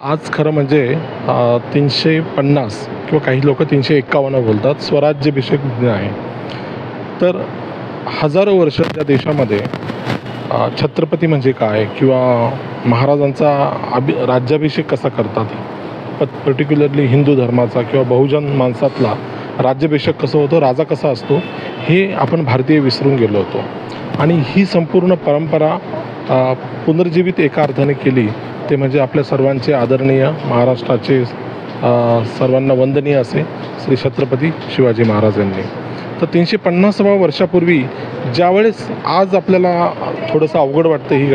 आज खरं म्हणजे 350 किंवा काही लोक 351 बोलतात स्वराज्याभिषेक दिन आहे. तर हजारो वर्ष त्या देशामध्ये छत्रपती म्हणजे काय किंवा महाराजांचा राज्याभिषेक कसा करतात, पर्टिक्युलरली हिंदू धर्माचा किंवा बहुजन माणसातला राज्याभिषेक कसं होतं, राजा कसा असतो, हे आपण भारतीय विसरून गेलो होतो. आणि ही संपूर्ण परंपरा पुनर्जीवित एका अर्थाने केली ते म्हणजे आपल्या सर्वांचे आदरणीय महाराष्ट्राचे सर्वांना वंदनीय असे श्री छत्रपती शिवाजी महाराज यांनी. तर 350व्या वर्षापूर्वी ज्यावेळेस आज आपल्याला थोडंसं अवघड वाटतं ही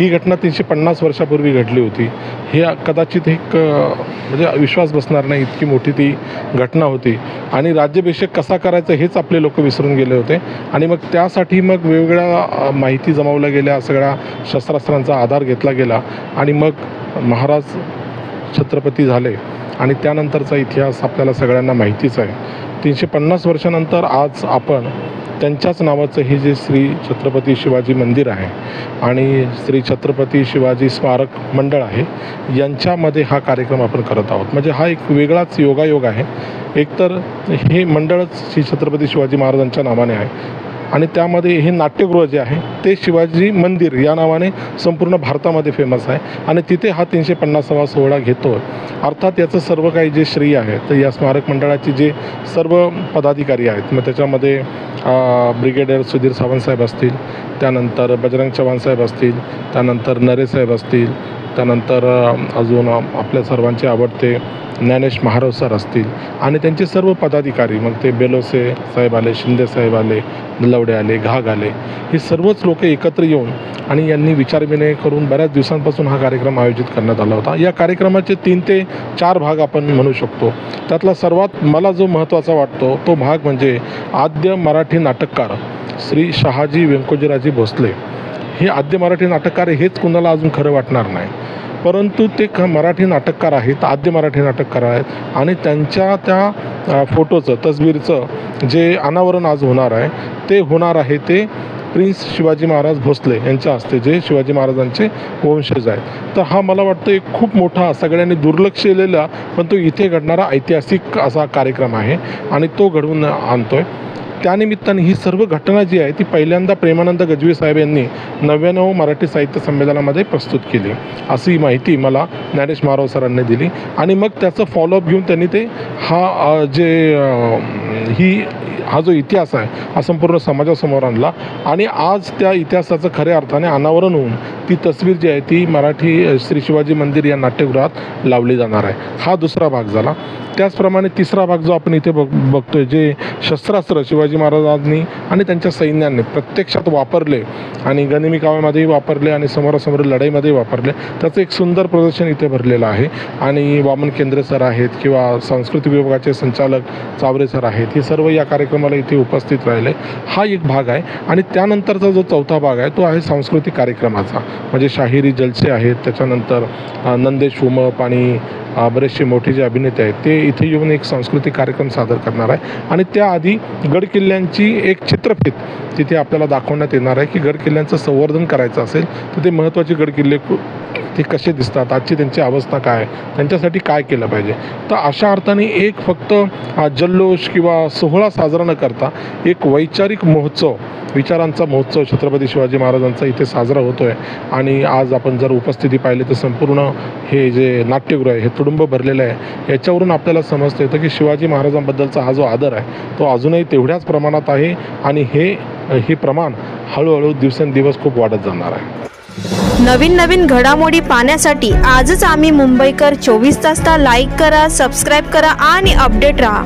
घटना 350 वर्षापूर्वी घडली होती. हे कदाचित एक म्हणजे विश्वास बसणार नाही इतकी मोठी ती घटना होती. आणि राज्याभिषेक कसा करायचा हेच आपले लोक विसरून गेले होते. आणि मग त्यासाठी मग वेगवेगळ्या माहिती जमवल्या गेल्या, सगळ्या शस्त्रास्त्रांचा आधार घेतला गेला आणि मग महाराज छत्रपती झाले. आणि त्यानंतरचा इतिहास आपल्याला सगळ्यांना माहितीच आहे. 350 वर्षानंतर आज आपण त्यांच्याच नावाचं हे जे श्री छत्रपती शिवाजी मंदिर आहे आणि श्री छत्रपती शिवाजी स्मारक मंडळ आहे यांच्यामध्ये हा कार्यक्रम आपण करत आहोत. म्हणजे हा एक वेगळाच योगायोग आहे. एकतर हे मंडळच श्री छत्रपती शिवाजी महाराजांच्या नावाने आहे आणि त्यामध्ये हे नाट्यगृह जे आहे ते शिवाजी मंदिर या नावाने संपूर्ण भारतामध्ये फेमस आहे आणि तिथे हा 350वा सोहळा घेतो. अर्थात याचं सर्व काही जे श्रेय आहे तर या स्मारक मंडळाचे जे सर्व पदाधिकारी आहेत, मग त्याच्यामध्ये ब्रिगेडियर सुधीर सावंतसाहेब असतील, त्यानंतर बजरंग चव्हाणसाहेब असतील, त्यानंतर नरेसाहेब असतील, त्यानंतर अजून आपल्या सर्वांचे आवडते ज्ञानेश महाराज सर असतील आणि त्यांचे सर्व पदाधिकारी, मग ते बेलोसे साहेब आले, शिंदे साहेब आले, नलवडे आले, घाग आले, हे सर्वच लोक एकत्र येऊन आणि यांनी विचारविनिमय करून बऱ्याच दिवसांपासून हा कार्यक्रम आयोजित करण्यात आला होता. या कार्यक्रमाचे 3 ते 4 भाग आपण म्हणू शकतो. त्यातला सर्वात मला जो महत्त्वाचा वाटतो तो भाग म्हणजे आद्य मराठी नाटककार श्री शहाजी व्यंकोजीराजे भोसले. हे आद्य मराठी नाटककार हेच कुणाला अजून खरं वाटणार नाही, परंतु ते मराठी नाटककार आहेत, आद्य मराठी नाटककार आहेत आणि त्यांच्या त्या फोटोचं तस्वीरचं जे अनावरण आज होणार आहे ते होणार आहे ते प्रिन्स शिवाजी महाराज भोसले यांच्या हस्ते, जे शिवाजी महाराजांचे वंशज आहेत. तर हा मला वाटतं एक खूप मोठा सगळ्यांनी दुर्लक्ष केलेला पण तो इथे घडणारा ऐतिहासिक असा कार्यक्रम आहे आणि तो घडवून आणतोय. त्यानिमित्ताने ही सर्व घटना जी आहे ती पहिल्यांदा प्रेमानंद गजवी साहेब यांनी 99 मराठी साहित्य संमेलनामध्ये प्रस्तुत केली, अशी माहिती मला ज्ञानेश महाराज सरांनी दिली. आणि मग त्याचं फॉलोअप घेऊन त्यांनी ते हा जो इतिहास आहे हा संपूर्ण समाजासमोर आणला आणि आज त्या इतिहासाचं खऱ्या अर्थाने अनावरण होऊन ती तस्वीर जी आहे ती मराठी श्री शिवाजी मंदिर या नाट्यगृहात लावली जाणार आहे. हा दुसरा भाग झाला. त्याचप्रमाणे तिसरा भाग जो आपण इथे बघतोय, जे शस्त्रास्त्र शिवाजी महाराजांनी आणि त्यांच्या सैन्याने प्रत्यक्षात वापरले आणि गनिमी काव्यामध्येही वापरले आणि समोरासमोर लढाईमध्ये वापरले, त्याचं एक सुंदर प्रदर्शन इथे भरलेलं आहे. आणि वामन केंद्रे सर आहेत किंवा सांस्कृतिक विभागाचे संचालक चावरे सर आहेत, हे सर्व या कार्यक्रमाला इथे उपस्थित राहिले. हा एक भाग आहे. आणि त्यानंतरचा जो चौथा भाग आहे तो आहे सांस्कृतिक कार्यक्रमाचा, म्हणजे शाहिरी जलसे आहेत, त्याच्यानंतर नंदेश उमप आणि बरेचसे मोठे जे अभिनेते आहेत ते इथे येऊन एक सांस्कृतिक कार्यक्रम सादर करणार आहे. आणि त्याआधी गडकिल्ल्यांची एक चित्रफित तिथे आपल्याला दाखवण्यात येणार आहे की गडकिल्ल्यांचं संवर्धन करायचं असेल तर ते महत्त्वाचे गडकिल्ले ते कसे दिसतात, आजची त्यांची अवस्था काय, त्यांच्यासाठी काय केलं पाहिजे. तर अशा अर्थाने एक फक्त जल्लोष किंवा सोहळा साजरा न करता एक वैचारिक महोत्सव, विचारांचा महोत्सव छत्रपती शिवाजी महाराजांचा इथे साजरा होतो आहे. आणि आज आपण जर उपस्थिती पाहिली तर संपूर्ण हे जे नाट्यगृह आहे हे तुडुंब भरलेलं आहे. याच्यावरून आपल्याला समजतं येतं की शिवाजी महाराजांबद्दलचा हा जो आदर आहे तो अजूनही तेवढ्याच प्रमाणात आहे आणि हे प्रमाण हळूहळू दिवसेंदिवस खूप वाढत जाणार आहे. नवीन घडामोडी पाहण्यासाठी आजच आम्ही मुंबईकर 24 तासला लाईक करा, सबस्क्राईब करा आणि अपडेट रहा.